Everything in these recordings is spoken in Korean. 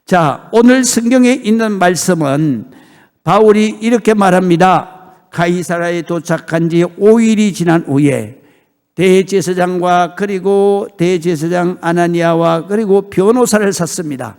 자, 오늘 성경에 있는 말씀은 바울이 이렇게 말합니다. 가이사라에 도착한 지 5일이 지난 후에 대제사장과 그리고 대제사장 아나니아와 그리고 변호사를 샀습니다.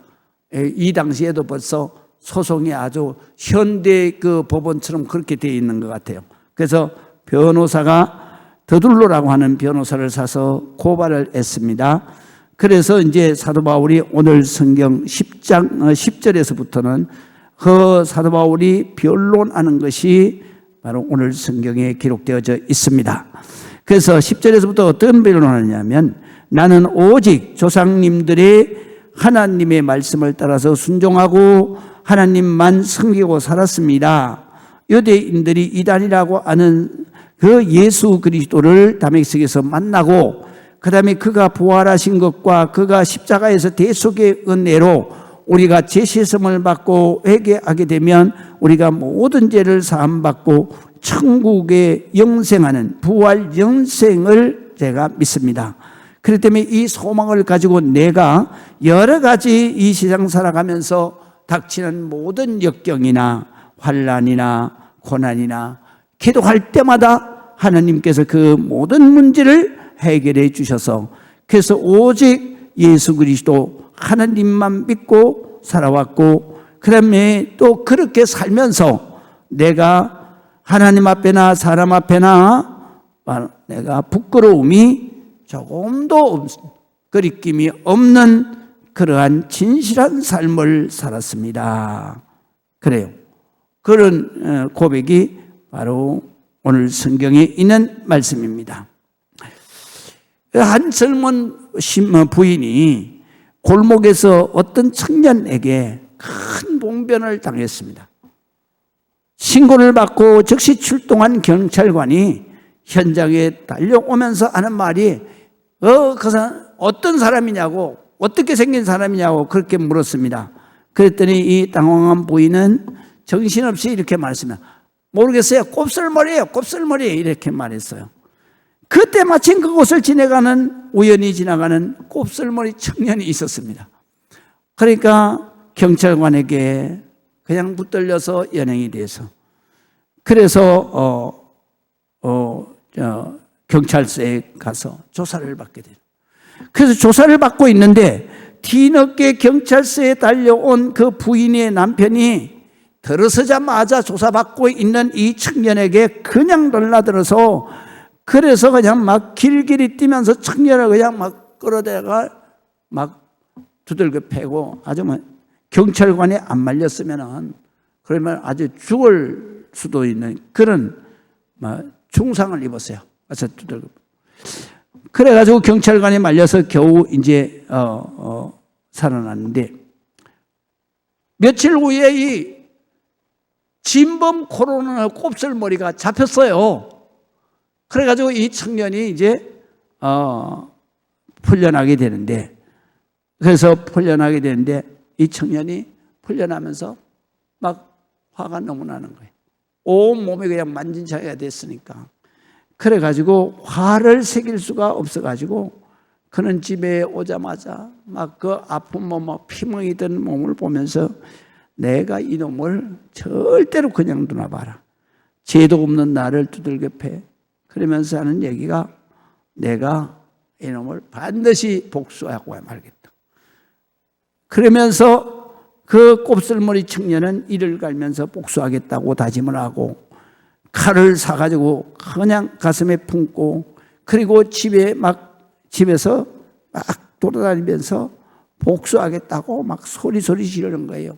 이 당시에도 벌써 소송이 아주 현대 그 법원처럼 그렇게 되어 있는 것 같아요. 그래서 변호사가 더둘로라고 하는 변호사를 사서 고발을 했습니다. 그래서 이제 사도 바울이 오늘 성경 10장 10절에서부터는 그 사도 바울이 변론하는 것이 바로 오늘 성경에 기록되어져 있습니다. 그래서 10절에서부터 어떤 변론을 하느냐면 나는 오직 조상님들의 하나님의 말씀을 따라서 순종하고 하나님만 섬기고 살았습니다. 유대인들이 이단이라고 하는 그 예수 그리스도를 다메섹에서 만나고 그 다음에 그가 부활하신 것과 그가 십자가에서 대속의 은혜로 우리가 죄시험을 받고 회개하게 되면 우리가 모든 죄를 사함받고 천국에 영생하는 부활 영생을 제가 믿습니다. 그렇기 때문에 이 소망을 가지고 내가 여러 가지 이 세상 살아가면서 닥치는 모든 역경이나 환난이나 고난이나 기도할 때마다 하나님께서 그 모든 문제를 해결해 주셔서 그래서 오직 예수 그리스도 하나님만 믿고 살아왔고 그 다음에 또 그렇게 살면서 내가 하나님 앞에나 사람 앞에나 내가 부끄러움이 조금도 거리낌이 없는 그러한 진실한 삶을 살았습니다. 그래요. 그런 고백이 바로 오늘 성경에 있는 말씀입니다. 한 젊은 부인이 골목에서 어떤 청년에게 큰 봉변을 당했습니다. 신고를 받고 즉시 출동한 경찰관이 현장에 달려오면서 하는 말이 그 사람 어떤 사람이냐고 어떻게 생긴 사람이냐고 그렇게 물었습니다. 그랬더니 이 당황한 부인은 정신없이 이렇게 말했습니다. 모르겠어요. 곱슬머리예요. 곱슬머리 이렇게 말했어요. 그때 마침 그곳을 우연히 지나가는 곱슬머리 청년이 있었습니다. 그러니까 경찰관에게 그냥 붙들려서 연행이 돼서 그래서 경찰서에 가서 조사를 받게 돼요. 그래서 조사를 받고 있는데 뒤늦게 경찰서에 달려온 그 부인의 남편이 들어서자마자 조사받고 있는 이 청년에게 그냥 달라들어서 그래서 그냥 막 길길이 뛰면서 청년을 그냥 막 끌어대가 막 두들겨 패고 아주 뭐 경찰관에 안 말렸으면은 그러면 아주 죽을 수도 있는 그런 중상을 입었어요. 그래서 두들겨. 그래가지고 경찰관에 말려서 겨우 이제 살아났는데 며칠 후에 이 진범 코로나 곱슬머리가 잡혔어요. 그래가지고 이 청년이 이제 풀려나게 되는데 그래서 풀려나게 되는데 이 청년이 풀려나면서 막 화가 너무 나는 거예요. 온 몸이 그냥 만진창이가 됐으니까. 그래가지고 화를 새길 수가 없어가지고 그는 집에 오자마자 막 그 아픈 몸, 막 피멍이 든 몸을 보면서 내가 이놈을 절대로 그냥 두나봐라. 죄도 없는 나를 두들겨 패. 그러면서 하는 얘기가 내가 이놈을 반드시 복수하고 말겠다. 그러면서 그 곱슬머리 청년은 이를 갈면서 복수하겠다고 다짐을 하고 칼을 사가지고 그냥 가슴에 품고 그리고 집에서 막 돌아다니면서 복수하겠다고 막 소리 지르는 거예요.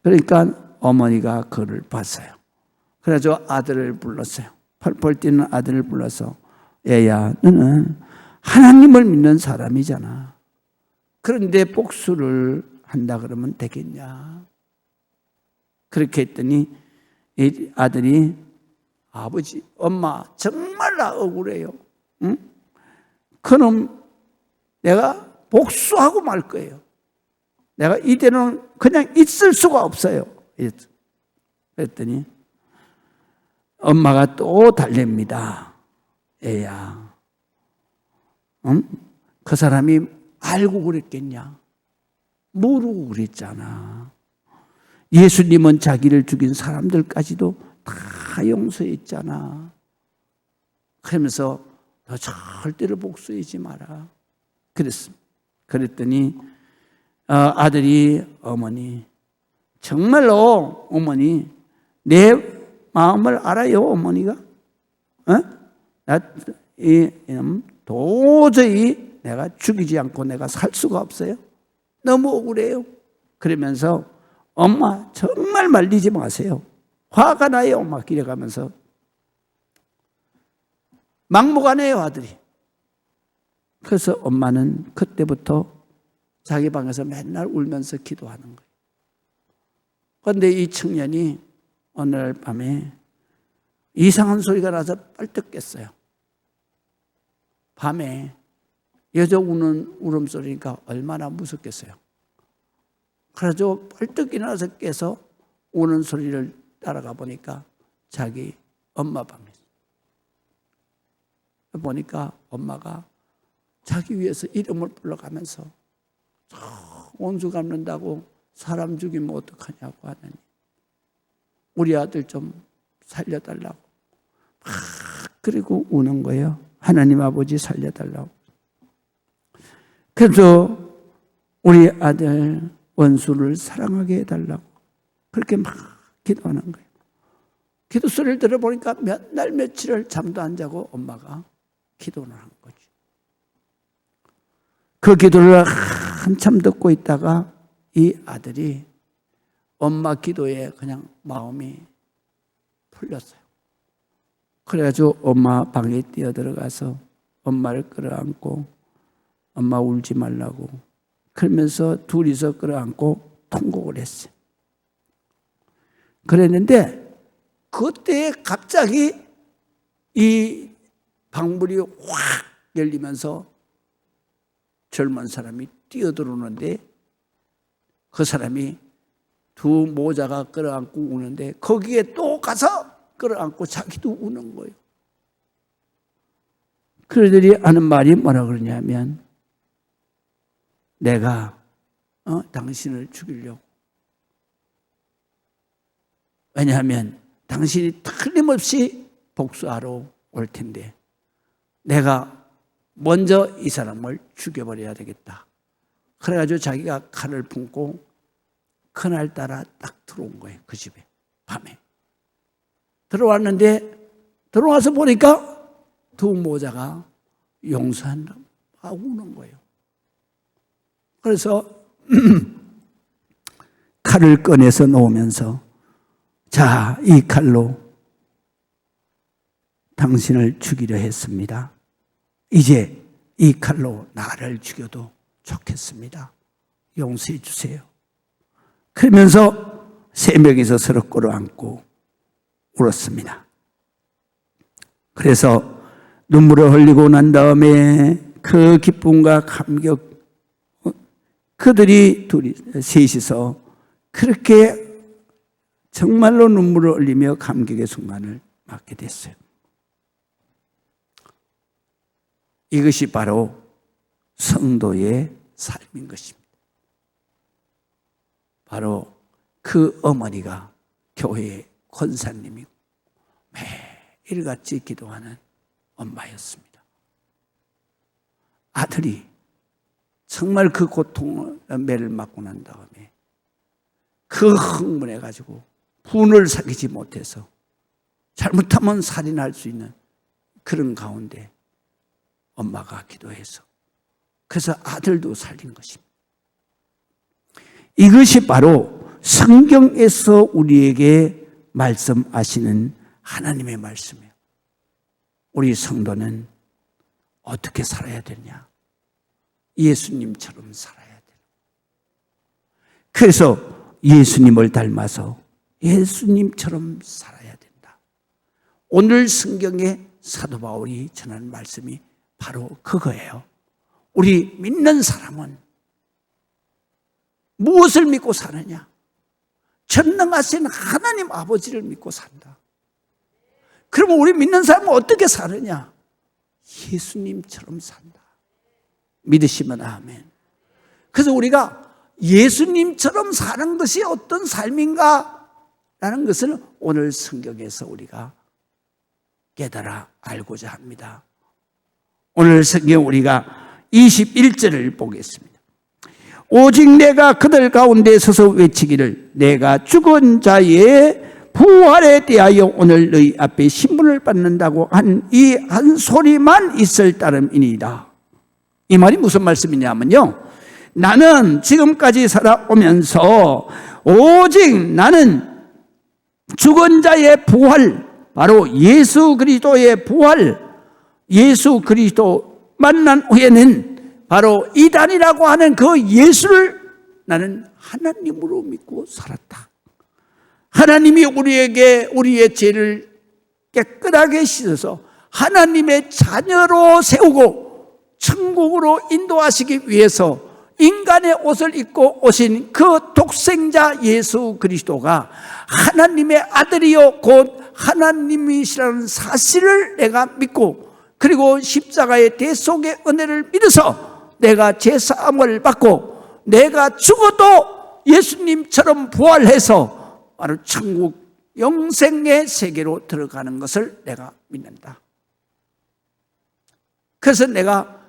그러니까 어머니가 그를 봤어요. 그래서 아들을 불렀어요. 펄펄 뛰는 아들을 불러서 얘야 너는 하나님을 믿는 사람이잖아. 그런데 복수를 한다 그러면 되겠냐. 그렇게 했더니 이 아들이 아버지 엄마 정말 나 억울해요. 응? 그럼 내가 복수하고 말 거예요. 내가 이대로는 그냥 있을 수가 없어요. 그랬더니 엄마가 또 달랩니다. 애야, 그 사람이 알고 그랬겠냐? 모르고 그랬잖아. 예수님은 자기를 죽인 사람들까지도 다 용서했잖아. 그러면서 너 절대로 복수하지 마라 그랬습니다. 그랬더니 아들이 어머니, 정말로 어머니 내 마음을 알아요 어머니가? 도저히 내가 죽이지 않고 내가 살 수가 없어요. 너무 억울해요. 그러면서 엄마 정말 말리지 마세요. 화가 나요. 엄마 길에 가면서 막무가내요 아들이. 그래서 엄마는 그때부터 자기 방에서 맨날 울면서 기도하는 거예요. 그런데 이 청년이 어느 날 밤에 이상한 소리가 나서 빨떡 깼어요. 밤에 여자 우는 울음소리니까 얼마나 무섭겠어요. 그래서 빨떡 일어나서 깨서 우는 소리를 따라가 보니까 자기 엄마 방에 보니까 엄마가 자기 위해서 이름을 불러가면서 원수 갚는다고 사람 죽이면 어떡하냐고 하더니 우리 아들 좀 살려달라고 막 그리고 우는 거예요. 하나님 아버지 살려달라고. 그래서 우리 아들 원수를 사랑하게 해달라고 그렇게 막 기도하는 거예요. 기도 소리를 들어보니까 몇 날 며칠을 잠도 안 자고 엄마가 기도를 한 거죠. 그 기도를 한참 듣고 있다가 이 아들이 엄마 기도에 그냥 마음이 풀렸어요. 그래가지고 엄마 방에 뛰어들어가서 엄마를 끌어안고 엄마 울지 말라고 그러면서 둘이서 끌어안고 통곡을 했어요. 그랬는데 그때 갑자기 이 방문이 확 열리면서 젊은 사람이 뛰어들어오는데 그 사람이 두 모자가 끌어안고 우는데 거기에 또 가서 끌어안고 자기도 우는 거예요. 그들이 하는 말이 뭐라 그러냐면 내가 당신을 죽이려고. 왜냐하면 당신이 틀림없이 복수하러 올 텐데 내가 먼저 이 사람을 죽여버려야 되겠다. 그래가지고 자기가 칼을 품고 그날따라 딱 들어온 거예요. 그 집에 밤에 들어왔는데 들어와서 보니까 두 모자가 용서한다고 우는 거예요. 그래서 칼을 꺼내서 놓으면서 자, 이 칼로 당신을 죽이려 했습니다. 이제 이 칼로 나를 죽여도 좋겠습니다. 용서해 주세요. 그러면서 세 명이서 서로 끌어안고 울었습니다. 그래서 눈물을 흘리고 난 다음에 그 기쁨과 감격, 그들이 셋이서 그렇게 정말로 눈물을 흘리며 감격의 순간을 맞게 됐어요. 이것이 바로 성도의 삶인 것입니다. 바로 그 어머니가 교회의 권사님이고 매일같이 기도하는 엄마였습니다. 아들이 정말 그 고통을 매를 맞고 난 다음에 그 흥분해가지고 분을 사귀지 못해서 잘못하면 살인할 수 있는 그런 가운데 엄마가 기도해서 그래서 아들도 살린 것입니다. 이것이 바로 성경에서 우리에게 말씀하시는 하나님의 말씀이에요. 우리 성도는 어떻게 살아야 되냐? 예수님처럼 살아야 돼요. 그래서 예수님을 닮아서 예수님처럼 살아야 된다. 오늘 성경에 사도 바울이 전하는 말씀이 바로 그거예요. 우리 믿는 사람은 무엇을 믿고 사느냐? 전능하신 하나님 아버지를 믿고 산다. 그러면 우리 믿는 사람은 어떻게 사느냐? 예수님처럼 산다. 믿으시면 아멘. 그래서 우리가 예수님처럼 사는 것이 어떤 삶인가? 라는 것을 오늘 성경에서 우리가 깨달아 알고자 합니다. 오늘 성경 우리가 21절을 보겠습니다. 오직 내가 그들 가운데 서서 외치기를 내가 죽은 자의 부활에 대하여 오늘 너희 앞에 신문을 받는다고 한 이 한 소리만 있을 따름이니이다. 이 말이 무슨 말씀이냐면요, 나는 지금까지 살아오면서 오직 나는 죽은 자의 부활, 바로 예수 그리스도의 부활, 예수 그리스도 만난 후에는 바로 이단이라고 하는 그 예수를 나는 하나님으로 믿고 살았다. 하나님이 우리에게 우리의 죄를 깨끗하게 씻어서 하나님의 자녀로 세우고 천국으로 인도하시기 위해서 인간의 옷을 입고 오신 그 독생자 예수 그리스도가 하나님의 아들이요 곧 하나님이시라는 사실을 내가 믿고, 그리고 십자가의 대속의 은혜를 믿어서 내가 제사함을 받고 내가 죽어도 예수님처럼 부활해서 바로 천국 영생의 세계로 들어가는 것을 내가 믿는다. 그래서 내가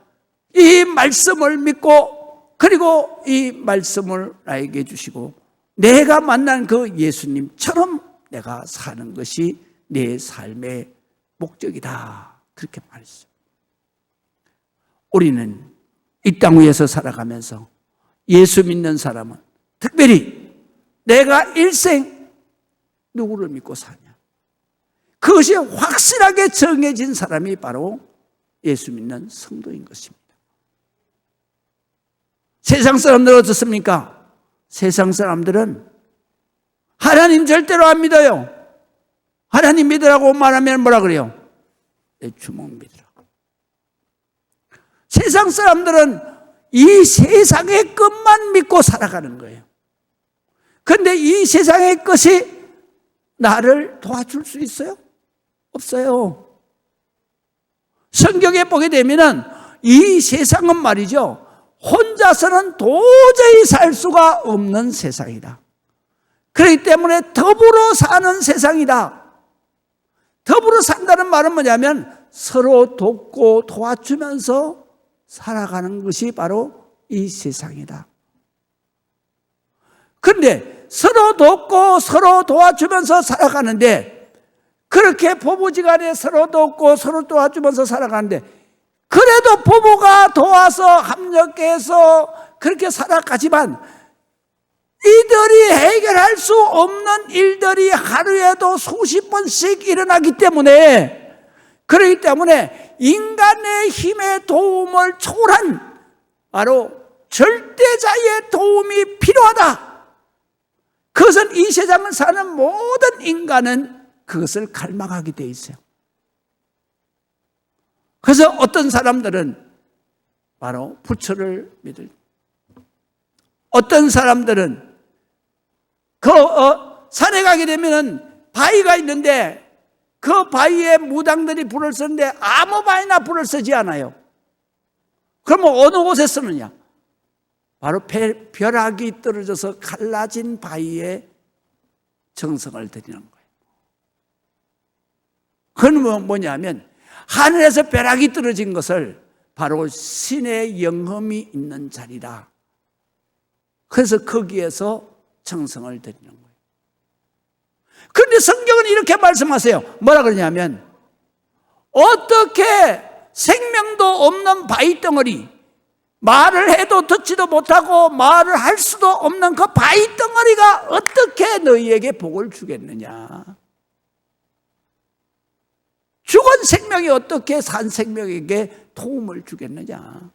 이 말씀을 믿고, 그리고 이 말씀을 나에게 주시고 내가 만난 그 예수님처럼 내가 사는 것이 내 삶의 목적이다, 그렇게 말했어요. 우리는 이 땅 위에서 살아가면서 예수 믿는 사람은 특별히 내가 일생 누구를 믿고 사냐, 그것이 확실하게 정해진 사람이 바로 예수 믿는 성도인 것입니다. 세상 사람들은 어떻습니까? 세상 사람들은 하나님 절대로 안 믿어요. 하나님 믿으라고 말하면 뭐라 그래요? 내 주먹 믿으라. 세상 사람들은 이 세상의 것만 믿고 살아가는 거예요. 그런데 이 세상의 것이 나를 도와줄 수 있어요? 없어요. 성경에 보게 되면은 이 세상은 말이죠, 혼자서는 도저히 살 수가 없는 세상이다. 그렇기 때문에 더불어 사는 세상이다. 더불어 산다는 말은 뭐냐면 서로 돕고 도와주면서 살아가는 것이 바로 이 세상이다. 그런데 서로 돕고 서로 도와주면서 살아가는데, 그렇게 부부지간에 서로 돕고 서로 도와주면서 살아가는데, 그래도 부부가 도와서 합력해서 그렇게 살아가지만 이들이 해결할 수 없는 일들이 하루에도 수십 번씩 일어나기 때문에, 그렇기 때문에 인간의 힘의 도움을 초월한 바로 절대자의 도움이 필요하다. 그것은 이 세상을 사는 모든 인간은 그것을 갈망하게 돼 있어요. 그래서 어떤 사람들은 바로 부처를 믿을, 어떤 사람들은 산에 가게 되면 바위가 있는데 그 바위에 무당들이 불을 쓰는데 아무 바위나 불을 쓰지 않아요. 그러면 어느 곳에 쓰느냐? 바로 벼락이 떨어져서 갈라진 바위에 정성을 드리는 거예요. 그건 뭐냐면 하늘에서 벼락이 떨어진 것을 바로 신의 영험이 있는 자리다. 그래서 거기에서 정성을 드리는 거예요. 그런데 성경은 이렇게 말씀하세요. 뭐라 그러냐면 어떻게 생명도 없는 바위 덩어리, 말을 해도 듣지도 못하고 말을 할 수도 없는 그 바위 덩어리가 어떻게 너희에게 복을 주겠느냐? 죽은 생명이 어떻게 산 생명에게 도움을 주겠느냐?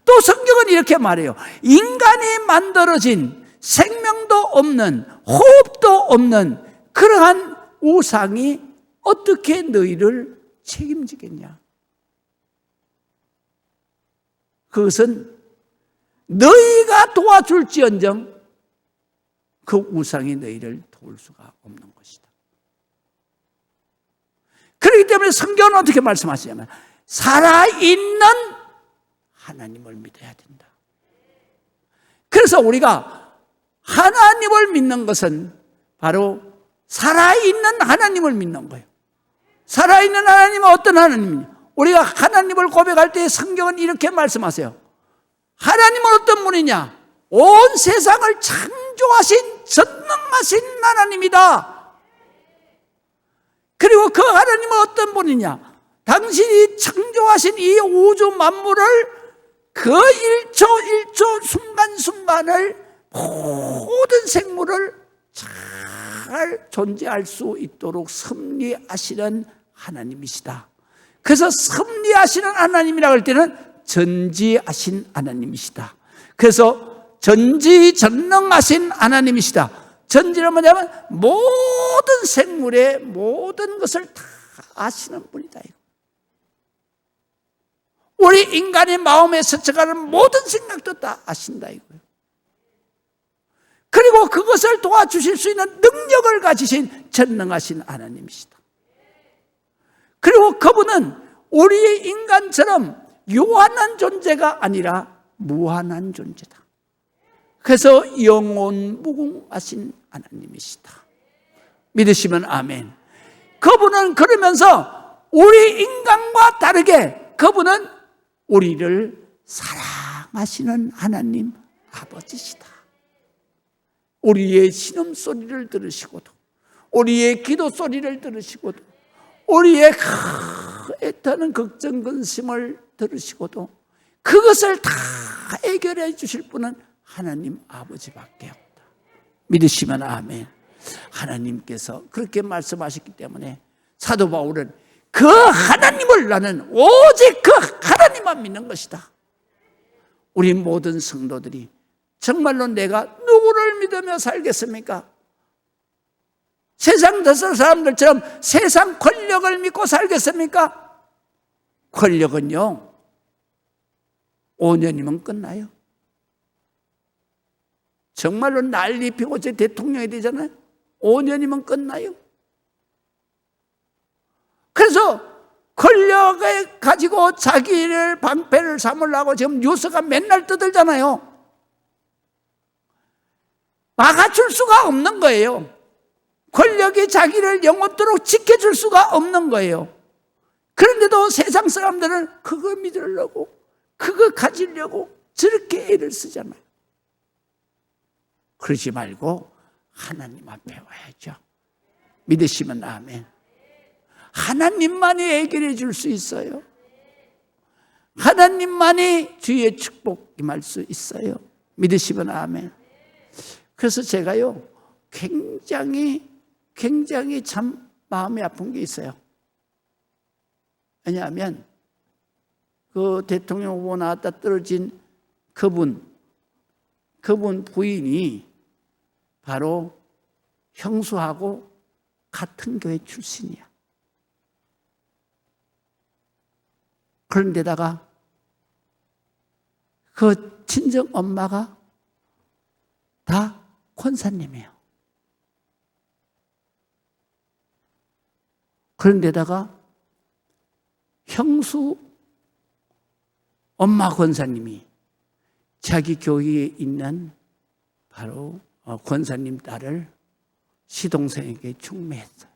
또 성경은 이렇게 말해요. 인간이 만들어진 생명도 없는, 호흡도 없는 그러한 우상이 어떻게 너희를 책임지겠냐? 그것은 너희가 도와줄지언정 그 우상이 너희를 도울 수가 없는 것이다. 그렇기 때문에 성경은 어떻게 말씀하시냐면 살아있는 하나님을 믿어야 된다. 그래서 우리가 하나님을 믿는 것은 바로 살아있는 하나님을 믿는 거예요. 살아있는 하나님은 어떤 하나님이냐? 우리가 하나님을 고백할 때 성경은 이렇게 말씀하세요. 하나님은 어떤 분이냐? 온 세상을 창조하신 전능하신 하나님이다. 그리고 그 하나님은 어떤 분이냐? 당신이 창조하신 이 우주 만물을 그 1초 1초 순간순간을 모든 생물을 잘 존재할 수 있도록 섭리하시는 하나님이시다. 그래서 섭리하시는 하나님이라고 할 때는 전지하신 하나님이시다. 그래서 전지전능하신 하나님이시다. 전지는 뭐냐면 모든 생물의 모든 것을 다 아시는 분이다. 우리 인간의 마음에 스쳐가는 모든 생각도 다 아신다 이거예요. 그리고 그것을 도와주실 수 있는 능력을 가지신 전능하신 하나님이시다. 그리고 그분은 우리 인간처럼 요한한 존재가 아니라 무한한 존재다. 그래서 영원 무궁하신 하나님이시다. 믿으시면 아멘. 그분은 그러면서 우리 인간과 다르게 그분은 우리를 사랑하시는 하나님 아버지시다. 우리의 신음소리를 들으시고도, 우리의 기도소리를 들으시고도, 우리의 애타는 걱정 근심을 들으시고도 그것을 다 해결해 주실 분은 하나님 아버지밖에 없다. 믿으시면 아멘. 하나님께서 그렇게 말씀하셨기 때문에 사도 바울은 그 하나님을 나는 오직 그 하나님만 믿는 것이다. 우리 모든 성도들이 정말로 내가 누구를 믿으며 살겠습니까? 세상 사람들처럼 세상 권력을 믿고 살겠습니까? 권력은요 5년이면 끝나요. 정말로 난리 피고 제 대통령이 되잖아요. 5년이면 끝나요. 그래서 권력을 가지고 자기를 방패를 삼으려고 지금 뉴스가 맨날 떠들잖아요. 막아줄 수가 없는 거예요. 권력이 자기를 영원토록 지켜줄 수가 없는 거예요. 그런데도 세상 사람들은 그거 믿으려고, 그거 가지려고 저렇게 애를 쓰잖아요. 그러지 말고 하나님 앞에 와야죠. 믿으시면 아멘. 하나님만이 해결해 줄 수 있어요. 하나님만이 주의 축복 임할 수 있어요. 믿으시면 아멘. 그래서 제가요 굉장히 참 마음이 아픈 게 있어요. 왜냐하면 그 대통령 후보 나왔다 떨어진 그분 부인이 바로 형수하고 같은 교회 출신이야. 그런데다가 그 친정 엄마가 다 권사님이에요. 그런데다가 형수 엄마 권사님이 자기 교회에 있는 바로 권사님 딸을 시동생에게 중매했어요.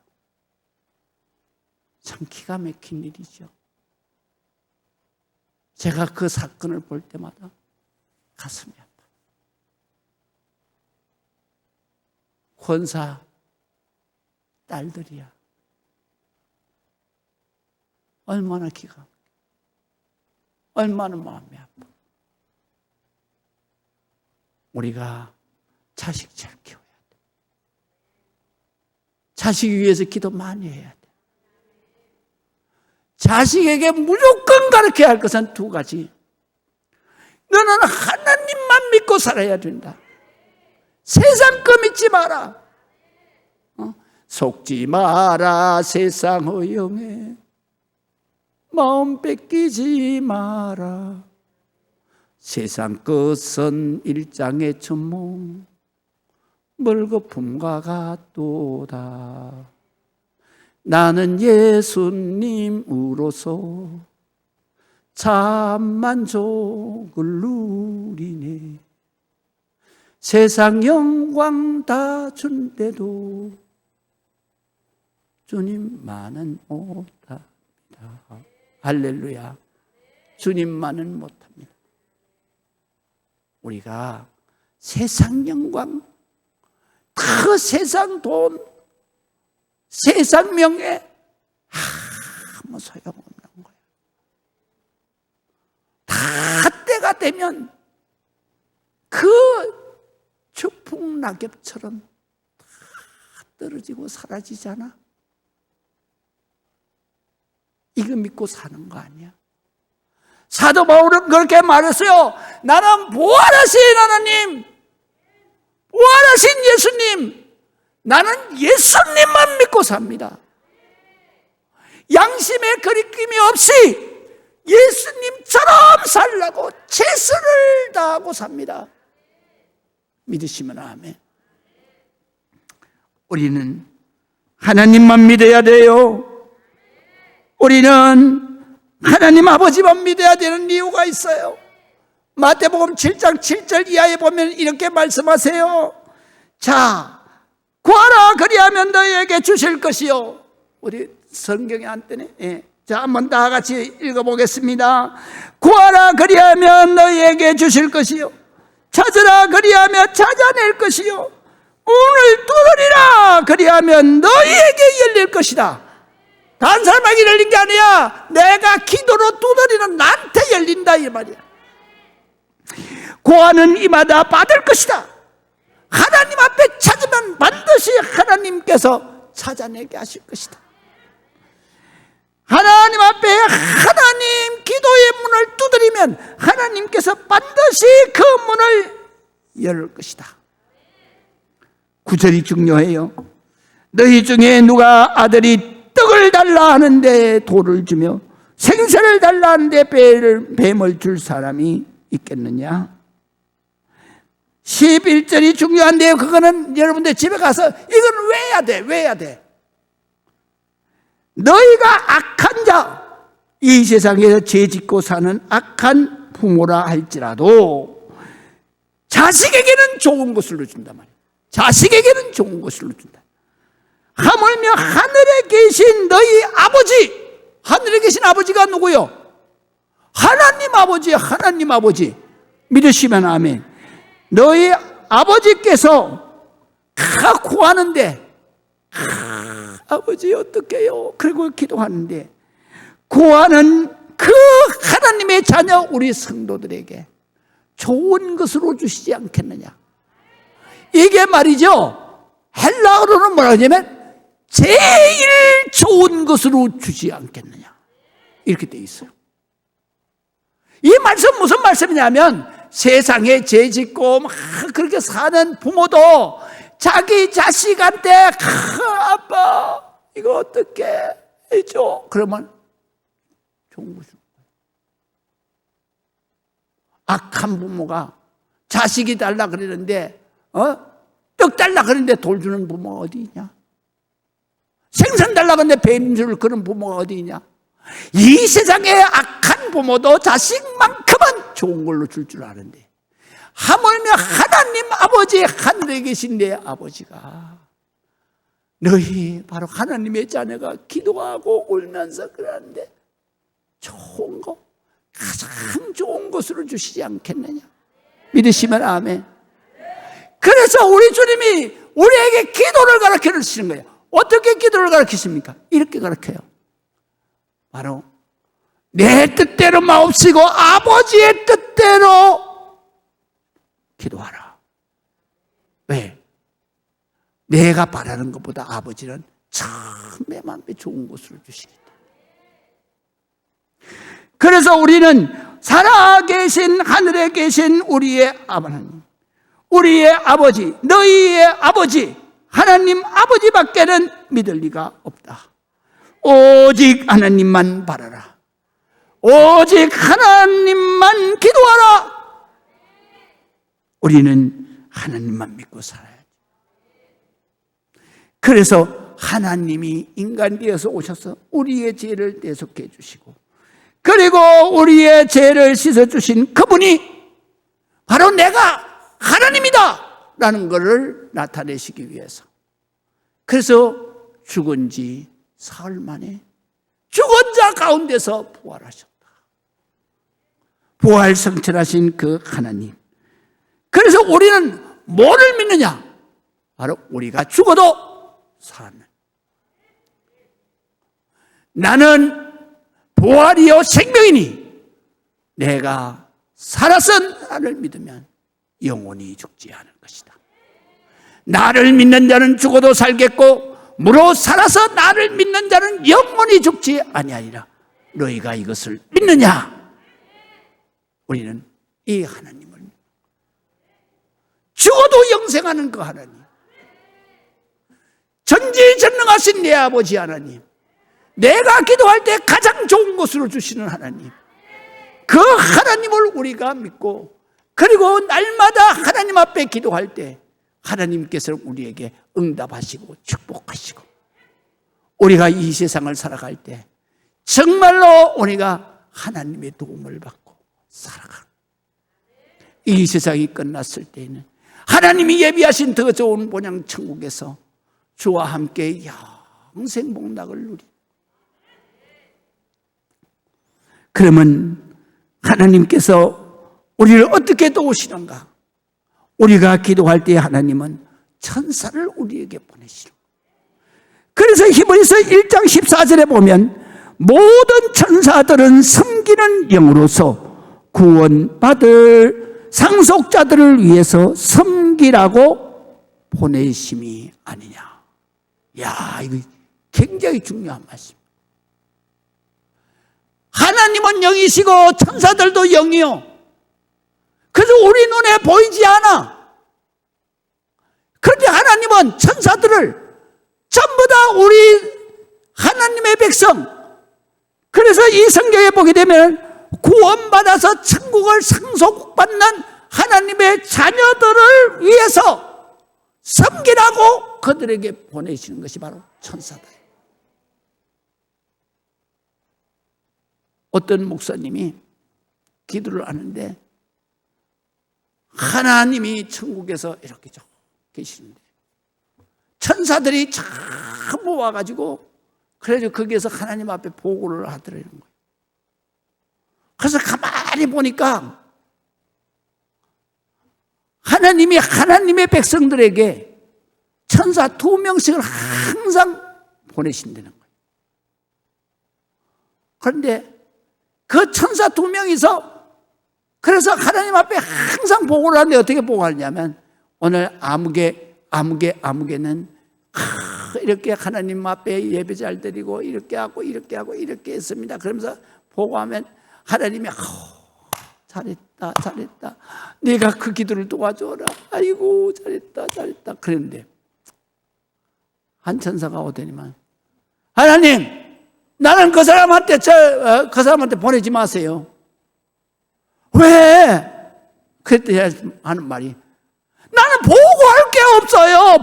참 기가 막힌 일이죠. 제가 그 사건을 볼 때마다 가슴이 아파. 권사 딸들이야. 얼마나 기가 막혀. 얼마나 마음이 아파. 우리가 자식 잘 키워야 돼. 자식 위해서 기도 많이 해야 돼. 자식에게 무조건 가르쳐야 할 것은 두 가지. 너는 하나님만 믿고 살아야 된다. 세상 거 믿지 마라. 속지 마라 세상 허영에 마음 뺏기지 마라. 세상 것은 일장의 천몽 멀거품과 같도다. 나는 예수님으로서 참 만족을 누리네. 세상 영광 다 준대도 주님만은 못합니다. 할렐루야. 주님만은 못합니다. 우리가 세상 영광, 그 세상 돈, 세상 명예 아무 소용없는 거예요. 다 때가 되면 그 추풍낙엽처럼 다 떨어지고 사라지잖아. 이거 믿고 사는 거 아니야? 사도 바울은 그렇게 말했어요. 나는 부활하신 하나님, 부활하신 예수님, 나는 예수님만 믿고 삽니다. 양심의 거리낌이 없이 예수님처럼 살라고 최선을 다하고 삽니다. 믿으시면 아멘. 우리는 하나님만 믿어야 돼요. 우리는 하나님 아버지만 믿어야 되는 이유가 있어요. 마태복음 7장 7절 이하에 보면 이렇게 말씀하세요. 자, 구하라 그리하면 너희에게 주실 것이요. 우리 성경에 안 뜨네. 예. 자, 한번 다 같이 읽어보겠습니다. 구하라 그리하면 너희에게 주실 것이요. 찾으라 그리하면 찾아낼 것이요. 문을 두드리라 그리하면 너희에게 열릴 것이다. 다른 사람에게 열린 게 아니야. 내가 기도로 두드리는 나한테 열린다 이 말이야. 구하는 이마다 받을 것이다. 하나님 앞에 찾으면 반드시 하나님께서 찾아내게 하실 것이다. 하나님 앞에 하나님 기도의 문을 두드리면 하나님께서 반드시 그 문을 열 것이다. 9절이 중요해요. 너희 중에 누가 아들이 떡을 달라 하는데 돌을 주며 생선을 달라 하는데 뱀을 줄 사람이 있겠느냐? 11절이 중요한데요. 그거는 여러분들 집에 가서 이건 외워야 돼. 외워야 돼. 너희가 악한 자, 이 세상에서 죄 짓고 사는 악한 부모라 할지라도 자식에게는 좋은 것을 준단 말이야. 자식에게는 좋은 것을 준다. 하물며 하늘에 계신 너희 아버지, 하늘에 계신 아버지가 누구요? 하나님 아버지, 하나님 아버지. 믿으시면 아멘. 너희 아버지께서 구하는데 아버지 어떡해요? 그리고 기도하는데 구하는 그 하나님의 자녀 우리 성도들에게 좋은 것으로 주시지 않겠느냐? 이게 말이죠. 헬라어로는 뭐라 하냐면 제일 좋은 것으로 주지 않겠느냐 이렇게 돼 있어요. 이 말씀 무슨 말씀이냐면 세상에 죄 짓고 막 그렇게 사는 부모도 자기 자식한테 아빠 이거 어떻게 해줘? 그러면 좋은 것이죠. 악한 부모가 자식이 달라 그러는데 떡 달라 그러는데 돌 주는 부모가 어디 있냐? 생선 달라 그러는데 뱀 줄 그런 부모가 어디 있냐? 이 세상에 악한 부모도 자식만큼은 좋은 걸로 줄 줄 아는데 하물며 하나님 아버지 하늘에 계신 내 아버지가 너희 바로 하나님의 자녀가 기도하고 울면서 그러는데 좋은 거 가장 좋은 것으로 주시지 않겠느냐? 믿으시면 아멘. 그래서 우리 주님이 우리에게 기도를 가르쳐 주시는 거예요. 어떻게 기도를 가르치십니까? 이렇게 가르쳐요. 바로 내 뜻대로 마옵시고 아버지의 뜻대로 기도하라. 왜? 내가 바라는 것보다 아버지는 내 마음에 좋은 것을 주시기 때문에. 그래서 우리는 살아계신 하늘에 계신 우리의 하나님, 우리의 아버지, 너희의 아버지 하나님 아버지밖에는 믿을 리가 없다. 오직 하나님만 바라라. 오직 하나님만 기도하라. 우리는 하나님만 믿고 살아야지. 그래서 하나님이 인간 되어서 오셔서 우리의 죄를 대속해 주시고 그리고 우리의 죄를 씻어주신 그분이 바로 내가 하나님이다. 라는 것을 나타내시기 위해서. 그래서 죽은 지 사흘 만에 죽은 자 가운데서 부활하셨다. 부활 성천하신 그 하나님. 그래서 우리는 뭐를 믿느냐? 바로 우리가 죽어도 살았네. 나는 부활이요 생명이니 내가 살아서 나를 믿으면 영원히 죽지 않을 것이다. 나를 믿는 자는 죽어도 살겠고 무로 살아서 나를 믿는 자는 영원히 죽지 아니하리라. 너희가 이것을 믿느냐? 우리는 이 하나님을 죽어도 영생하는 그 하나님, 전지전능하신 내 아버지 하나님, 내가 기도할 때 가장 좋은 것으로 주시는 하나님, 그 하나님을 우리가 믿고, 그리고 날마다 하나님 앞에 기도할 때 하나님께서는 우리에게 응답하시고 축복하시고, 우리가 이 세상을 살아갈 때 정말로 우리가 하나님의 도움을 받고 살아가는, 이 세상이 끝났을 때에는 하나님이 예비하신 더 좋은 본향 천국에서 주와 함께 영생 복락을 누리. 그러면 하나님께서 우리를 어떻게 도우시는가? 우리가 기도할 때 하나님은 천사를 우리에게 보내시는. 그래서 히브리서 1장 14절에 보면 모든 천사들은 섬기는 영으로서 구원받을 상속자들을 위해서 섬기라고 보내심이 아니냐. 야, 이거 굉장히 중요한 말씀. 하나님은 영이시고 천사들도 영이요. 그래서 우리 눈에 보이지 않아. 그런데 하나님은 천사들을 전부 다 우리 하나님의 백성, 그래서 이 성경에 보게 되면 구원받아서 천국을 상속받는 하나님의 자녀들을 위해서 섬기라고 그들에게 보내시는 것이 바로 천사들이에요. 어떤 목사님이 기도를 하는데 하나님이 천국에서 이렇게 계시는데 천사들이 전부 와가지고 그래서 거기에서 하나님 앞에 보고를 하더라는 거예요. 그래서 가만히 보니까 하나님이 하나님의 백성들에게 천사 2명씩을 항상 보내신다는 거예요. 그런데 그 천사 2명이서 그래서 하나님 앞에 항상 보고를 하는데 어떻게 보고하냐면 오늘 아무개는 이렇게 하나님 앞에 예배 잘 드리고 이렇게 하고 이렇게 하고 이렇게 했습니다. 그러면서 보고하면 하나님이 잘했다 네가 그 기도를 도와줘라, 아이고 잘했다 그랬는데 한 천사가 오더니만 하나님, 나는 그 사람한테 보내지 마세요. 왜? 그때 하는 말이 나는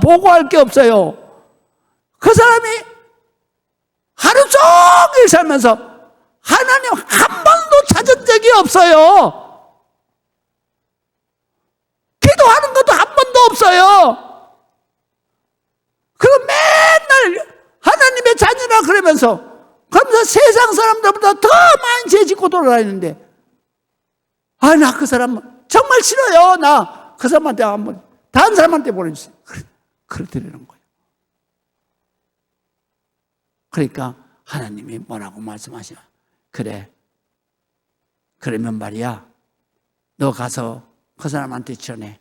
보고할 게 없어요. 그 사람이 하루 종일 살면서 하나님 한 번도 찾은 적이 없어요. 기도하는 것도 한 번도 없어요. 그리고 맨날 하나님의 자녀라 그러면서 세상 사람들보다 더 많이 죄 짓고 돌아다니는데 나 그 사람 정말 싫어요. 나 그 사람한테 한번 다른 사람한테 보내주세요. 그러더라는 거예요. 그러니까 하나님이 뭐라고 말씀하셔? 그래, 그러면 말이야, 너 가서 그 사람한테 전해.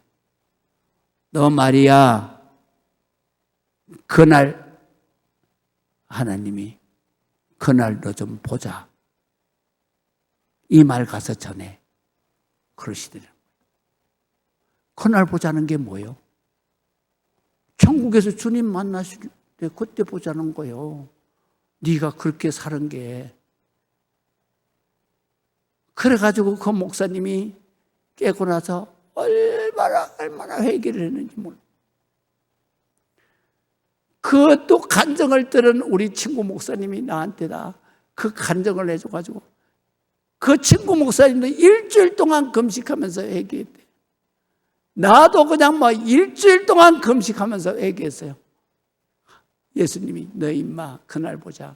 너 말이야, 그날 하나님이 그날 너 좀 보자, 이 말 가서 전해. 그러시더라고요. 그날 보자는 게 뭐예요? 천국에서 주님 만나실 때 그때 보자는 거예요. 네가 그렇게 사는 게. 그래가지고 그 목사님이 깨고 나서 얼마나 회개를 했는지 몰라. 그것도 간증을 들은 우리 친구 목사님이 나한테다 그 간증을 해줘가지고 그 친구 목사님도 일주일 동안 금식하면서 회개했대. 나도 그냥 뭐 일주일 동안 금식하면서 얘기했어요. 예수님이 너 임마 그날 보자.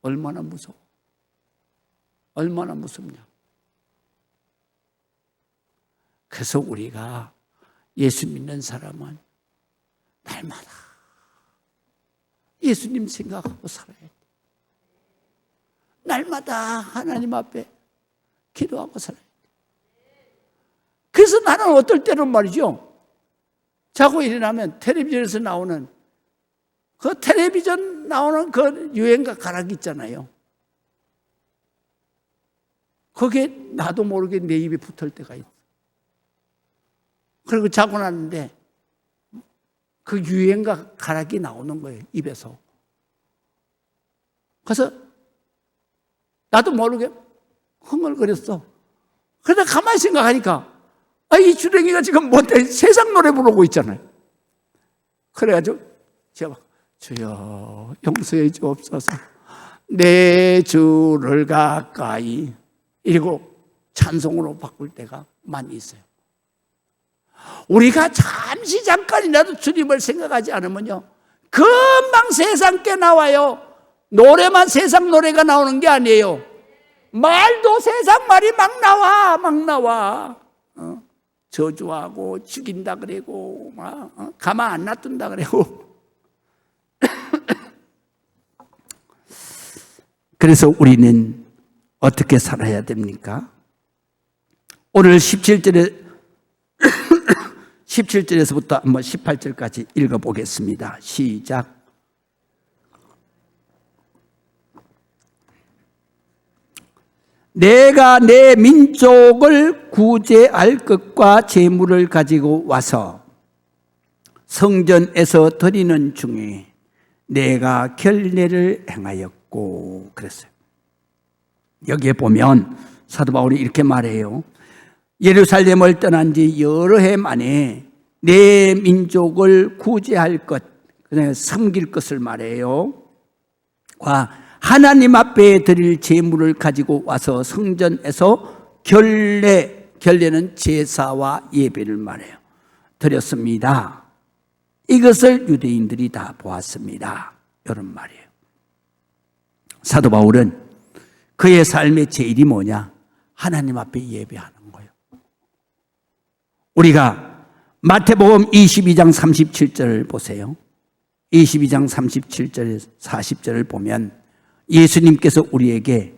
얼마나 무서워. 얼마나 무섭냐. 그래서 우리가 예수 믿는 사람은 날마다 예수님 생각하고 살아야 돼. 날마다 하나님 앞에 기도하고 살아야 돼. 그래서 나는 어떨 때는 말이죠, 자고 일어나면 텔레비전에서 나오는 그 텔레비전 나오는 그 유행가 가락이 있잖아요. 거기에 나도 모르게 내 입에 붙을 때가 있어. 그리고 자고 났는데 그 유행가 가락이 나오는 거예요, 입에서. 그래서 나도 모르게 흥얼거렸어. 그러다 가만히 생각하니까 이 주랭이가 지금 뭔데 세상 노래 부르고 있잖아요. 그래가지고 제가 주여 용서해 주옵소서 내 주를 가까이 이러고 찬송으로 바꿀 때가 많이 있어요. 우리가 잠깐이라도 주님을 생각하지 않으면요, 금방 세상 게 나와요. 노래만 세상 노래가 나오는 게 아니에요. 말도 세상 말이 막 나와. 저주하고 죽인다 그러고 막 가만 안 놔둔다 그러고. 그래서 우리는 어떻게 살아야 됩니까? 오늘 17절에서부터 한번 18절까지 읽어보겠습니다. 시작. 내가 내 민족을 구제할 것과 재물을 가지고 와서 성전에서 드리는 중에 내가 결례를 행하였고 그랬어요. 여기에 보면 사도 바울이 이렇게 말해요. 예루살렘을 떠난 지 여러 해 만에 내 민족을 구제할 것, 그냥 섬길 것을 말해요. 하나님 앞에 드릴 제물을 가지고 와서 성전에서 결례는 제사와 예배를 말해요. 드렸습니다. 이것을 유대인들이 다 보았습니다. 이런 말이에요. 사도 바울은 그의 삶의 제일이 뭐냐? 하나님 앞에 예배하는 거예요. 우리가 마태복음 22장 37절을 보세요. 22장 37절 40절을 보면 예수님께서 우리에게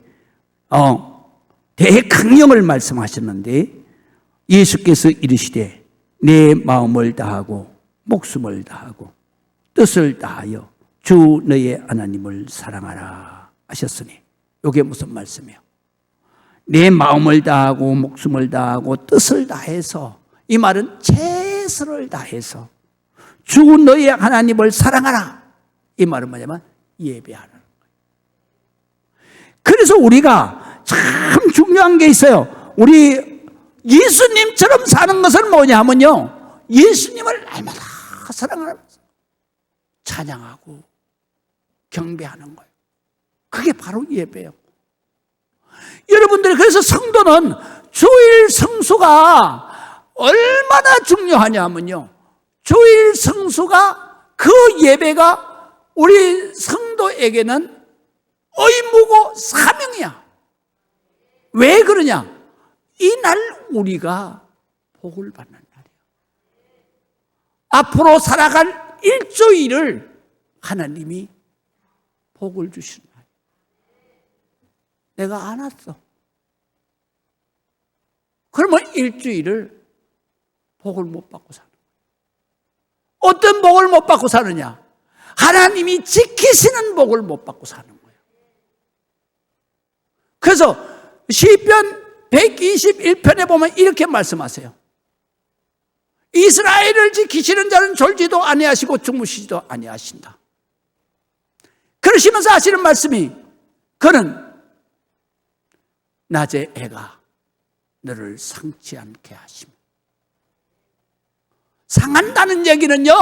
대강령을 말씀하셨는데, 예수께서 이르시되 내 마음을 다하고 목숨을 다하고 뜻을 다하여 주 너의 하나님을 사랑하라 하셨으니, 이게 무슨 말씀이에요? 내 마음을 다하고 목숨을 다하고 뜻을 다해서, 이 말은 최선을 다해서 주 너의 하나님을 사랑하라. 이 말은 뭐냐면 예배하라. 그래서 우리가 참 중요한 게 있어요. 우리 예수님처럼 사는 것은 뭐냐 하면요, 예수님을 날마다 사랑하면서 찬양하고 경배하는 거예요. 그게 바로 예배예요. 여러분들, 그래서 성도는 주일 성수가 얼마나 중요하냐 하면요, 주일 성수가, 그 예배가 우리 성도에게는 의무고 사명이야. 왜 그러냐? 이날 우리가 복을 받는 날이야. 앞으로 살아갈 일주일을 하나님이 복을 주시는 날. 내가 안 왔어. 그러면 일주일을 복을 못 받고 사는 거야. 어떤 복을 못 받고 사느냐? 하나님이 지키시는 복을 못 받고 사는 거예요. 그래서 시편 121편에 보면 이렇게 말씀하세요. 이스라엘을 지키시는 자는 졸지도 아니하시고 주무시지도 아니하신다. 그러시면서 하시는 말씀이, 그는 낮에 애가 너를 상치 않게 하시며. 상한다는 얘기는요,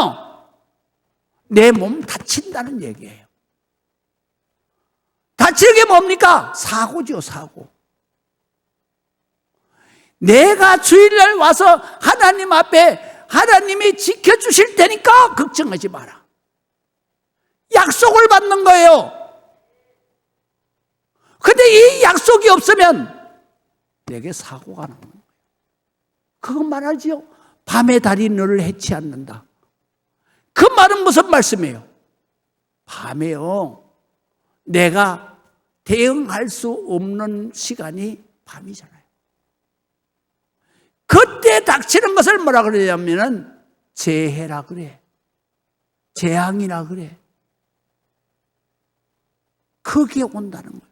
내 몸 다친다는 얘기예요. 다치는 게 뭡니까? 사고죠, 사고. 내가 주일날 와서 하나님 앞에 하나님이 지켜주실 테니까 걱정하지 마라. 약속을 받는 거예요. 근데 이 약속이 없으면 내게 사고가 나는 거예요. 그건 말하지요. 밤의 달이 너를 해치 않는다. 그 말은 무슨 말씀이에요? 밤에요, 내가 대응할 수 없는 시간이 밤이잖아요. 그때 닥치는 것을 뭐라 그러냐면은 재해라 그래. 재앙이라 그래. 그게 온다는 거예요.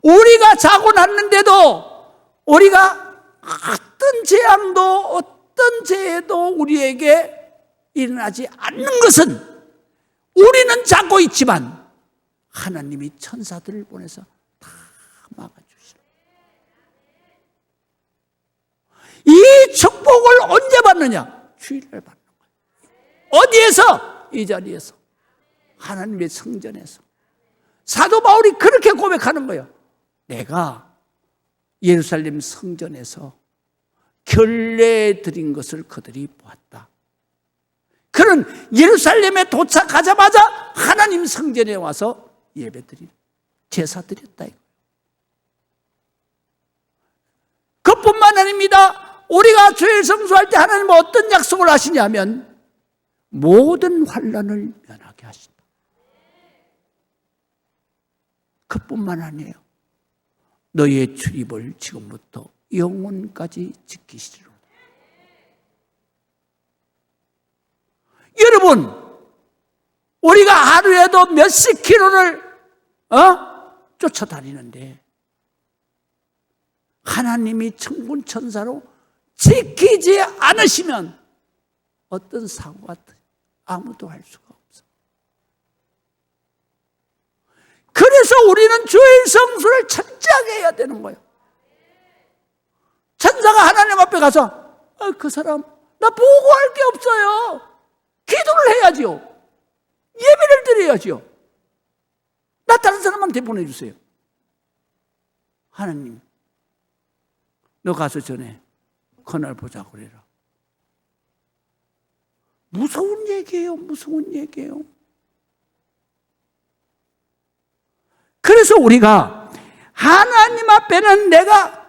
우리가 자고 났는데도 우리가 어떤 재앙도 어떤 재해도 우리에게 일어나지 않는 것은 우리는 자고 있지만 하나님이 천사들을 보내서 다 막아주시는 이 축복을 언제 받느냐? 주일날 받는 거예요. 어디에서? 이 자리에서, 하나님의 성전에서. 사도 바울이 그렇게 고백하는 거예요. 내가 예루살렘 성전에서 결례 드린 것을 그들이 보았다. 그는 예루살렘에 도착하자마자 하나님 성전에 와서 예배드린, 제사 드렸다. 그뿐만 아닙니다. 우리가 주일 성수할 때 하나님은 어떤 약속을 하시냐면 모든 환난을 면하게 하신다. 그뿐만 아니에요. 너희의 출입을 지금부터 영원까지 지키시리로다. 여러분, 우리가 하루에도 몇십 킬로를 쫓아다니는데 하나님이 천군 천사로 지키지 않으시면 어떤 사고가 아무도 할 수가 없어. 그래서 우리는 주일 성수를 철저하게 해야 되는 거예요. 천사가 하나님 앞에 가서 그 사람 나 보고할 게 없어요. 기도를 해야지요. 예배를 드려야지요. 나 다른 사람한테 보내주세요. 하나님, 너 가서 전에 그날 보자고 그래라. 무서운 얘기예요. 무서운 얘기예요. 그래서 우리가 하나님 앞에는 내가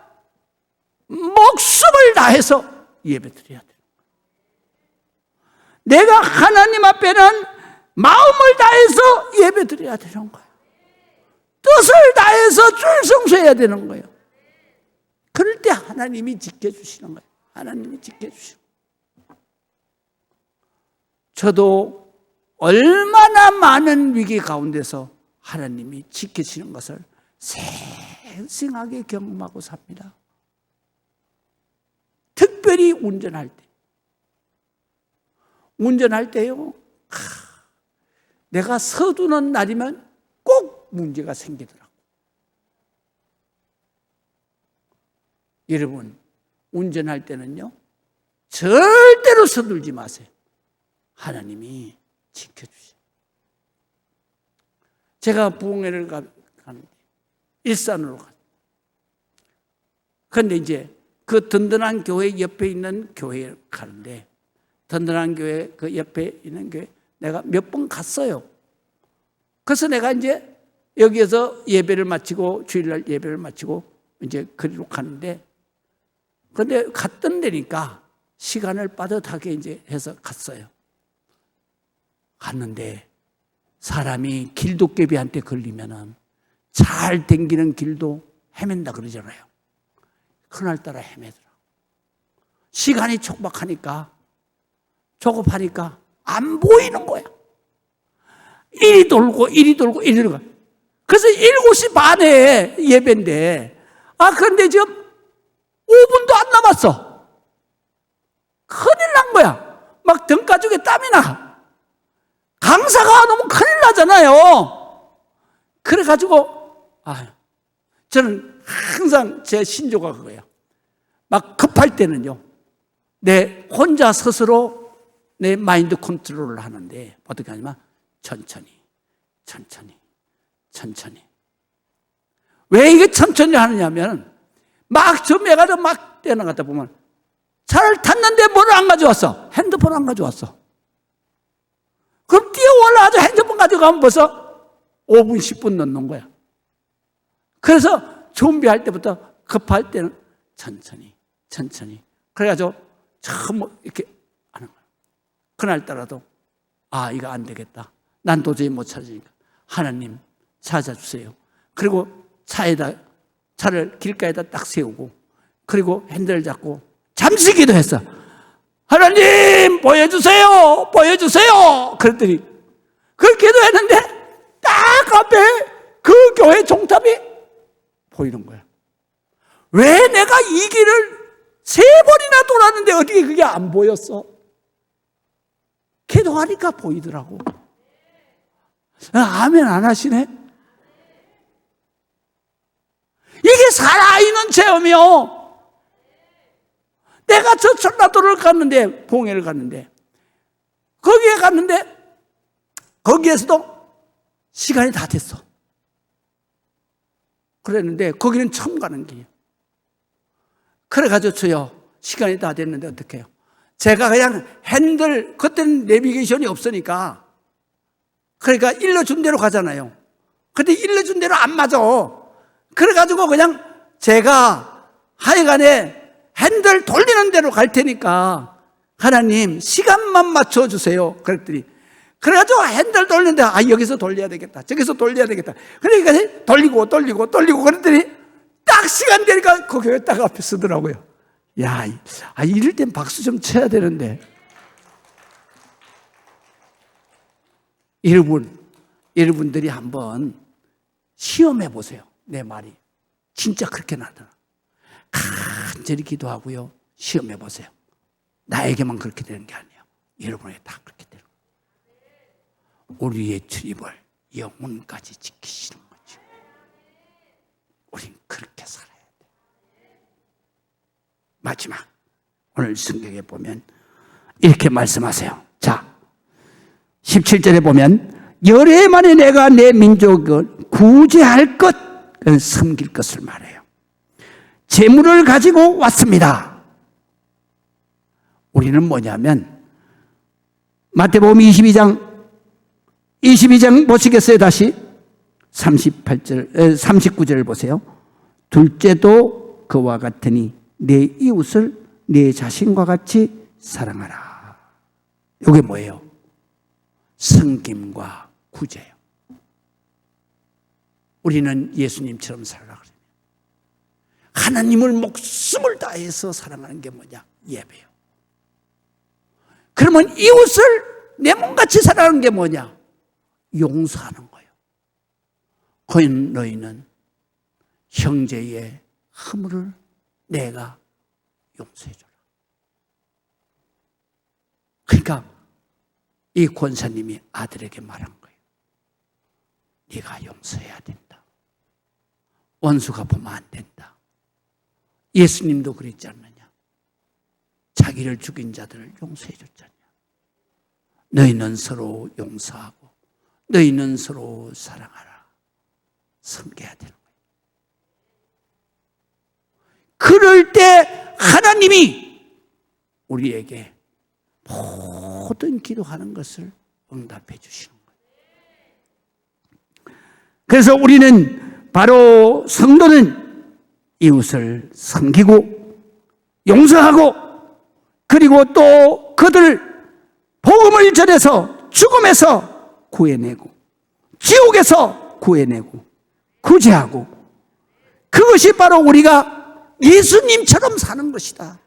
목숨을 다해서 예배드려야 돼요. 내가 하나님 앞에는 마음을 다해서 예배드려야 되는 거예요. 뜻을 다해서 출성수해야 되는 거예요. 그럴 때 하나님이 지켜주시는 거예요. 하나님이 지켜주시는 거예요. 저도 얼마나 많은 위기 가운데서 하나님이 지키시는 것을 생생하게 경험하고 삽니다. 특별히 운전할 때. 운전할 때요, 내가 서두는 날이면 꼭 문제가 생기더라고요. 여러분, 운전할 때는요, 절대로 서둘지 마세요. 하나님이 지켜주세요. 제가 부흥회를 가는데, 일산으로 갔어요. 그런데 이제 그 든든한 교회 옆에 있는 교회에 가는데, 든든한 교회 그 옆에 있는 교회 내가 몇 번 갔어요. 그래서 내가 이제 여기에서 예배를 마치고 주일날 예배를 마치고 이제 그리로 가는데, 그런데 갔던 데니까 시간을 빠듯하게 이제 해서 갔어요. 갔는데 사람이 길도깨비한테 걸리면은 잘 댕기는 길도 헤맨다 그러잖아요. 그날따라 헤매더라. 시간이 촉박하니까, 조급하니까 안 보이는 거야. 이리 돌고 이리 돌고 이리 돌고. 그래서 7시 반에 예배인데, 그런데 지금 5분도 안 남았어. 큰일 난 거야. 막 등가죽에 땀이 나. 강사가 안 오면 큰일 나잖아요. 그래가지고 저는 항상 제 신조가 그거예요. 막 급할 때는요, 내 혼자 스스로 내 마인드 컨트롤을 하는데 어떻게 하냐면 천천히 천천히 천천히. 왜 이게 천천히 하느냐면 막 점해가지고 막 뛰어나갔다 보면 차를 탔는데 뭐를 안 가져왔어? 핸드폰 안 가져왔어. 그럼 뛰어 올라가서 핸드폰 가져가면 벌써 5분, 10분 넣는 거야. 그래서 준비할 때부터 급할 때는 천천히, 천천히. 그래가지고 처음 이렇게 하는 거야. 그날따라도 이거 안 되겠다. 난 도저히 못 찾으니까 하나님 찾아주세요. 그리고 차를 길가에다 딱 세우고 그리고 핸들을 잡고 잠시 기도했어. 하나님 보여주세요, 보여주세요. 그랬더니 그걸 기도했는데 딱 앞에 그 교회 종탑이 보이는 거야. 왜 내가 이 길을 3번이나 돌았는데 어떻게 그게 안 보였어? 기도하니까 보이더라고. 아멘 안 하시네? 이게 살아있는 체험이요. 내가 저 전라도를 갔는데, 봉해를 갔는데, 거기에 갔는데, 거기에서도 시간이 다 됐어. 그랬는데, 거기는 처음 가는 길이에요. 그래가지고 저요, 시간이 다 됐는데 어떻게 해요? 제가 그냥 핸들, 그때는 내비게이션이 없으니까, 그러니까 일러준 대로 가잖아요. 근데 일러준 대로 안 맞아. 그래가지고 그냥 제가 하여간에 핸들 돌리는 대로 갈 테니까 하나님 시간만 맞춰주세요. 그랬더니 그래가지고 핸들 돌리는데 여기서 돌려야 되겠다. 저기서 돌려야 되겠다. 그러니까 돌리고 그랬더니 딱 시간 되니까 그 교회 딱 앞에 쓰더라고요. 야, 이럴 땐 박수 좀 쳐야 되는데. 여러분들이 한번 시험해 보세요. 내 말이 진짜 그렇게 나더라. 간절히 기도하고요. 시험해 보세요. 나에게만 그렇게 되는 게 아니에요. 여러분에게 다 그렇게 되는 거예요. 우리의 주님을 영혼까지 지키시는 거죠. 우린 그렇게 살아야 돼. 마지막 오늘 성경에 보면 이렇게 말씀하세요. 자, 17절에 보면 열애 만에 내가 내 민족을 구제할 것, 섬길 것을 말해요. 재물을 가지고 왔습니다. 우리는 뭐냐면 마태복음 22장 보시겠어요? 다시 39절을 보세요. 둘째도 그와 같으니 내 이웃을 내 자신과 같이 사랑하라. 이게 뭐예요? 섬김과 구제예요. 우리는 예수님처럼 살아라 그래요. 하나님을 목숨을 다해서 사랑하는 게 뭐냐? 예배요. 그러면 이웃을 내 몸같이 사랑하는 게 뭐냐? 용서하는 거예요. 그건 너희는 형제의 허물을 내가 용서해 줘라. 그러니까 이 권사님이 아들에게 말한 거예요. 네가 용서해야 된다. 원수가 보면 안 된다. 예수님도 그랬지 않느냐. 자기를 죽인 자들을 용서해 줬잖냐. 너희는 서로 용서하고 너희는 서로 사랑하라. 섬겨야 되는 거예요. 그럴 때 하나님이 우리에게 모든 기도하는 것을 응답해 주시는 거예요. 그래서 우리는 바로 성도는 이웃을 섬기고 용서하고 그리고 또 그들을 복음을 전해서 죽음에서 구해내고 지옥에서 구해내고 구제하고 그것이 바로 우리가 예수님처럼 사는 것이다.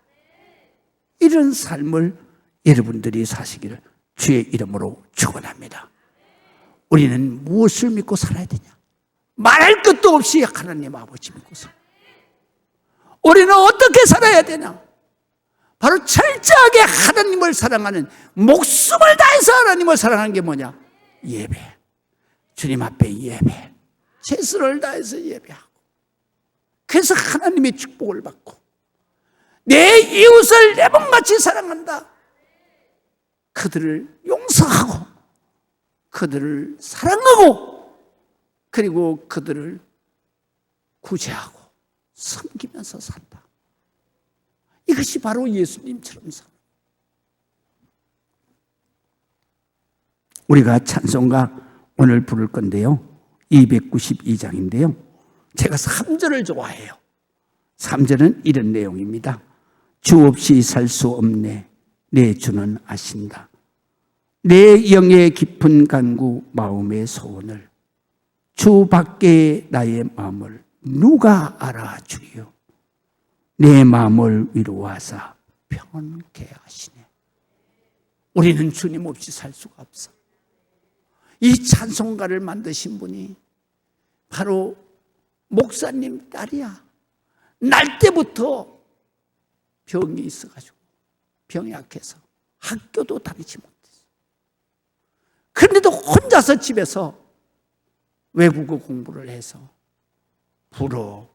이런 삶을 여러분들이 사시기를 주의 이름으로 축원합니다. 우리는 무엇을 믿고 살아야 되냐? 말할 것도 없이 하나님 아버지 믿고서 우리는 어떻게 살아야 되냐? 바로 철저하게 하나님을 사랑하는 목숨을 다해서 하나님을 사랑하는 게 뭐냐? 예배. 주님 앞에 예배. 최선을 다해서 예배하고 그래서 하나님의 축복을 받고 내 이웃을 내 몸같이 사랑한다. 그들을 용서하고 그들을 사랑하고 그리고 그들을 구제하고 섬기면서 산다. 이것이 바로 예수님처럼 사는. 우리가 찬송가 오늘 부를 건데요, 292장인데요 제가 3절을 좋아해요. 3절은 이런 내용입니다. 주 없이 살 수 없네, 내 주는 아신다. 내 영의 깊은 간구 마음의 소원을, 주 밖에 나의 마음을 누가 알아주리요. 내 마음을 위로하사 평안케 하시네. 우리는 주님 없이 살 수가 없어. 이 찬송가를 만드신 분이 바로 목사님 딸이야. 날 때부터 병이 있어가지고, 병이 약해서 학교도 다니지 못했어. 그런데도 혼자서 집에서 외국어 공부를 해서 불어,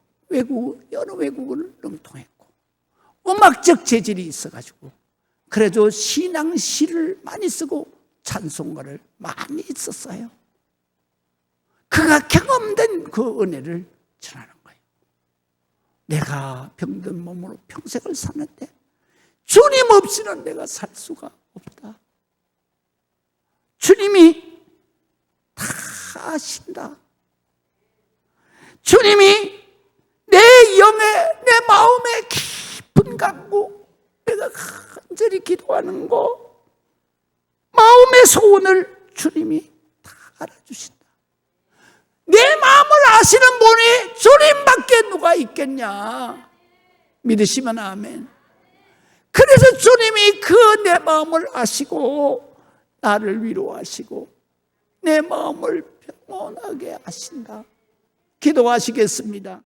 여러 외국어를 능통했고, 음악적 재질이 있어가지고, 그래도 신앙시를 많이 쓰고 찬송가를 많이 썼어요. 그가 경험된 그 은혜를 전하는 거예요. 내가 병든 몸으로 평생을 사는데 주님 없이는 내가 살 수가 없다. 주님이 다 아신다. 주님이 내 영에, 내 마음에 깊은 간구, 내가 간절히 기도하는 거, 마음의 소원을 주님이 다 알아주신다. 내 마음을 아시는 분이 주님밖에 누가 있겠냐. 믿으시면 아멘. 그래서 주님이 그 내 마음을 아시고 나를 위로하시고 내 마음을 평온하게 하신다. 기도하시겠습니다.